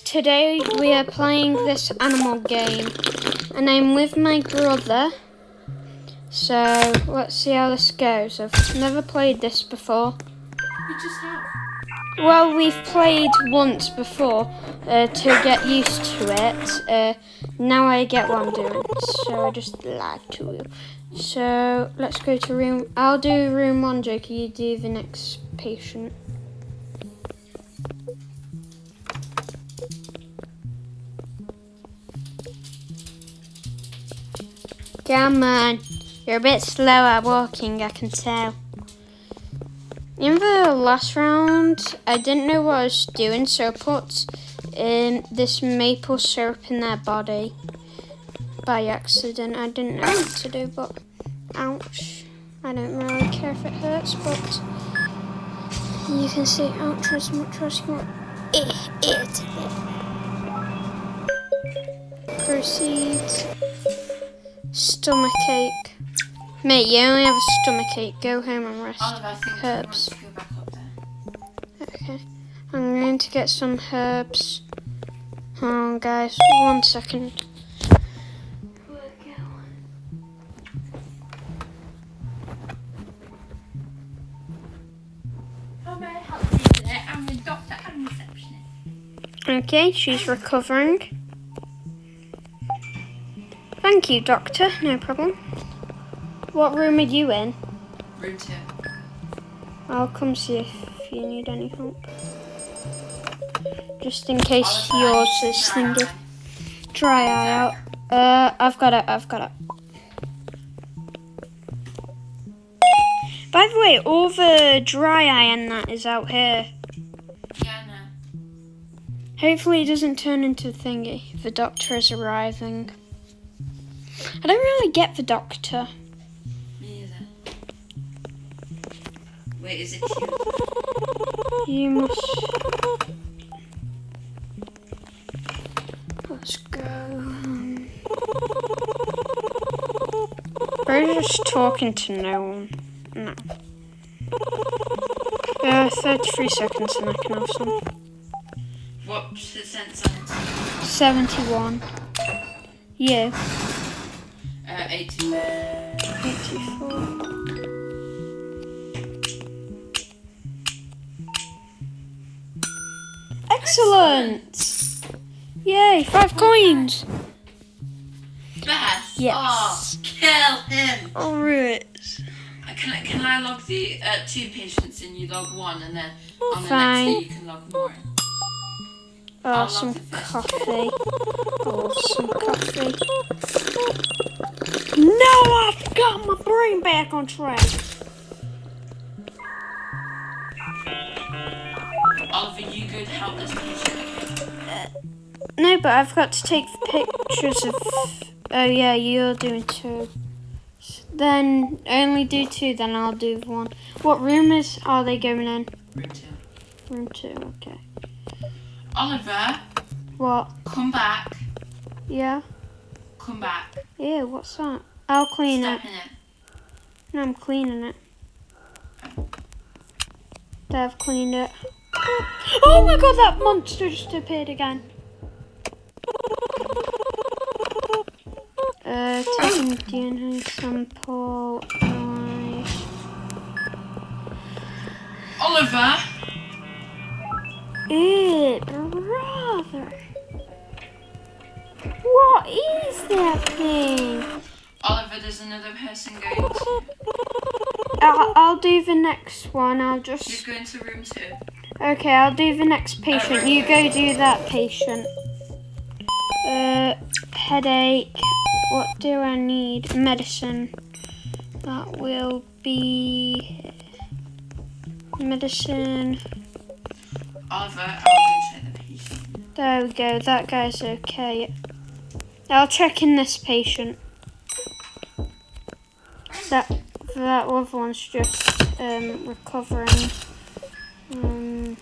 today we are playing this animal game and I'm with my brother, so let's see how this goes. I've never played this before. We just have. Well, we've played once before to get used to it. Now I get what I'm doing, so I just lied to you. So let's go to room. I'll do room 1, Jake. You do the next patient. Come on, you're a bit slow at walking, I can tell. In the last round, I didn't know what I was doing, so I put this maple syrup in their body by accident. I didn't know what to do, but ouch. I don't really care if it hurts, but you can see ouch as much as you want. It. Proceed. Stomachache. Mate, you only have a stomachache. Go home and rest. Oliver, I think Herbs. I want to go back up there. Okay. I'm going to get some herbs. Hold on, guys. 1 second. Where'd it go? How may I help you today? I'm the doctor and receptionist. Okay, she's recovering. Thank you, doctor. No problem. What room are you in? Room 2. I'll come see if you need any help. Just in case yours is thingy. Dry eye out. I've got it. By the way, all the dry eye and that is out here. Yeah, no. Hopefully it doesn't turn into a thingy. The doctor is arriving. I don't really get the doctor. Me either. Wait, is it you? You must... Let's go. We're just talking to no one. No. 33 seconds and I can have some. What's the sense on it? 71. You? 84. 84. Excellent! Yay, 5 coins! Beth! Yes. Oh, kill him! Alright. Can I log the 2 patients and you log 1 and then on the Fine. next day you can log more? Oh, I'll some log the first coffee. Oh, some coffee. No, I've got my brain back on track. Oliver, you go to help this patient, okay? No, but I've got to take the pictures of... Oh yeah, you're doing 2. Then only do 2, then I'll do 1. What room are they going in? Room 2. Room 2, okay. Oliver, What? come back. Yeah? Come back. Ew, what's that? I'll clean Step it. in it. No, I'm cleaning it. There, I've cleaned it. Oh my god, that monster just appeared again. Taking DNA sample. Nice. Oliver! Brother. What is that thing? Oliver, there's another person going to... I'll do the next one. Who's going to room 2? Okay, I'll do the next patient. You go do that patient. Headache. What do I need? Medicine. That will be... Medicine. Oliver, I'm going to check the patient. There we go. That guy's okay. I'll check in this patient. That other one's just recovering. Oh,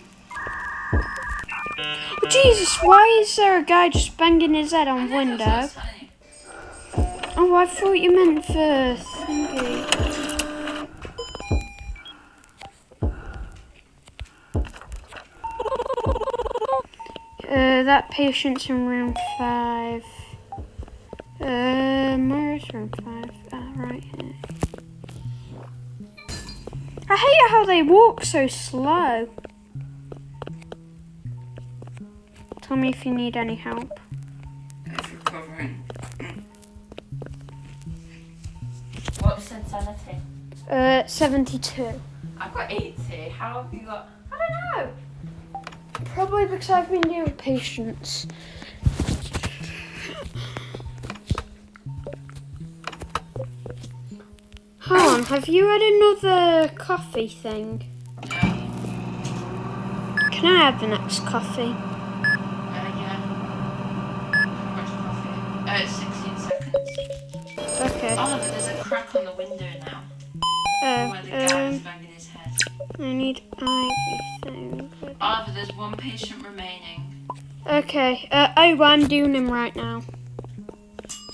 Jesus, why is there a guy just banging his head on window? Oh, I thought you meant the thingy. that patient's in room 5. Where is room 5? Right here. I hate how they walk so slow. Tell me if you need any help. It's recovering. What's insanity? 72. I've got 80. How have you got? I don't know. Probably because I've been doing patients. Hold on, have you had another coffee thing? No. Can I have the next coffee? Yeah. How much coffee? 16 seconds. Okay. Oh, but there's a crack on the window now. Where the guy is banging his head. I need everything. Oliver, there's one patient remaining. Okay. I'm doing him right now.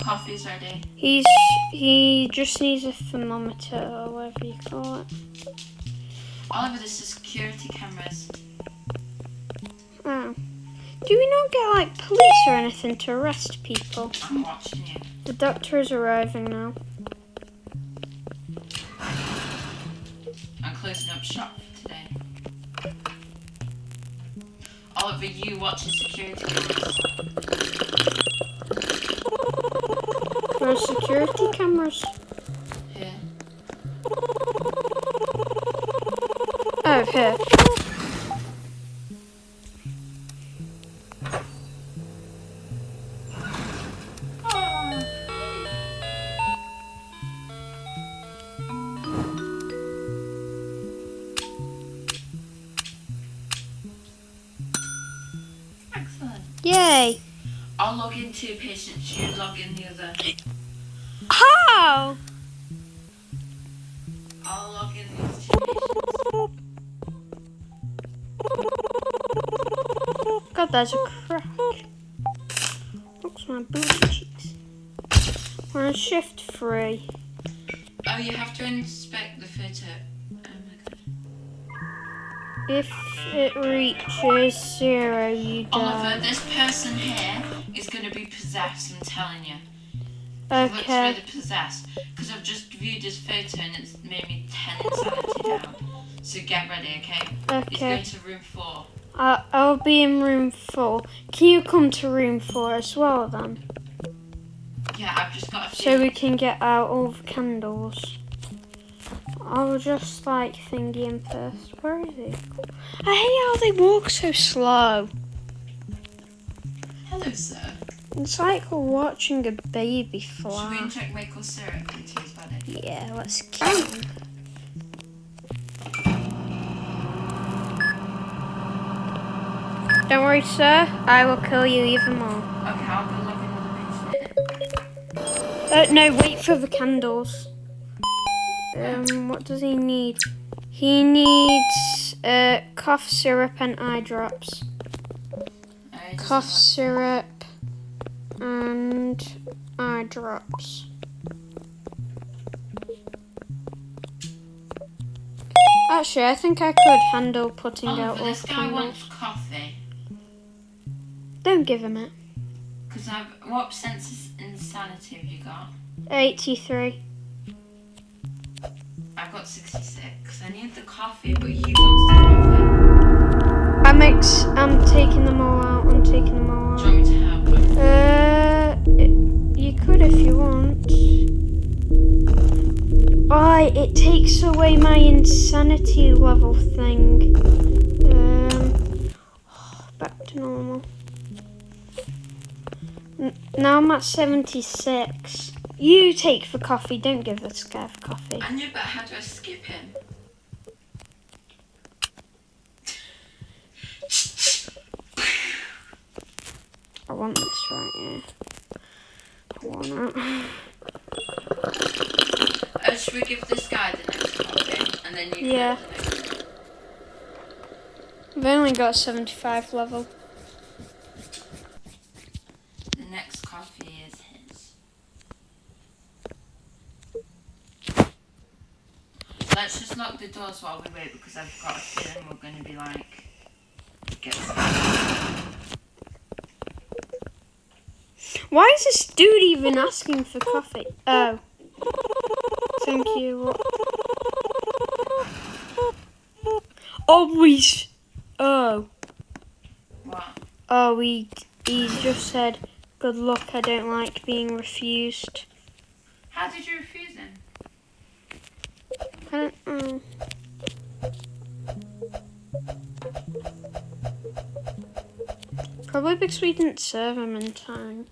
Coffee's ready. He just needs a thermometer or whatever you call it. Oliver, there's the security cameras. Oh. Do we not get like police or anything to arrest people? I'm watching you. The doctor is arriving now. I'm closing up shop for today. Oliver, you watch the security cameras. There's security cameras. Here. Oh, here. Excellent. Yay. I'll log in 2 patients, you log in the other. How? I'll log in these 2 patients. God, there's a crack. Looks my booty cheeks. We're on shift 3. Oh, you have to inspect the photo. Oh my god. If it reaches 0, you Oliver, die. this person here is going to be possessed, I'm telling you. He looks Okay. really possessed. Because I've just viewed his photo and it's made me 10 insanity down. So get ready, okay? He's Okay. going to room 4. I'll be in room 4. Can you come to room 4 as well then? Yeah, I've just got a few. So we can get out all the candles. I'll just like thingy him first. Where is he? I hate how they walk so slow. Hello, sir. It's like watching a baby Should we fly. inject maple syrup into his body? Yeah, let's kill him. Don't worry, sir. I will kill you even more. Okay, I'll go look another patient. No, wait for the candles. What does he need? He needs cough syrup and eye drops. Cough syrup and eye drops. Actually, I think I could handle putting out Oliver, all this the guy candles. wants coffee. Don't give him it. Because what percent insanity have you got? 83. I've got 66. I need the coffee, but he wants the coffee. I'm taking them all out. I'm taking them all Do out. you want me to help him? You could if you want. Oh, it takes away my insanity level thing. Back to normal. Now I'm at 76. You take the coffee. Don't give this guy the coffee. I knew, but how do I skip him? I want this right here. I want it. Should we give this guy the next coffee? And then you can Yeah. have the next one? I've only got 75 level. The next coffee is his. Let's just lock the doors while we wait because I've got a feeling we're going to be like... Get Why is this dude even asking for coffee? Oh. Thank you. Oh, he's... Oh. What? Oh, he just said, good luck, I don't like being refused. How did you refuse him? I don't know. Probably because we didn't serve him in time.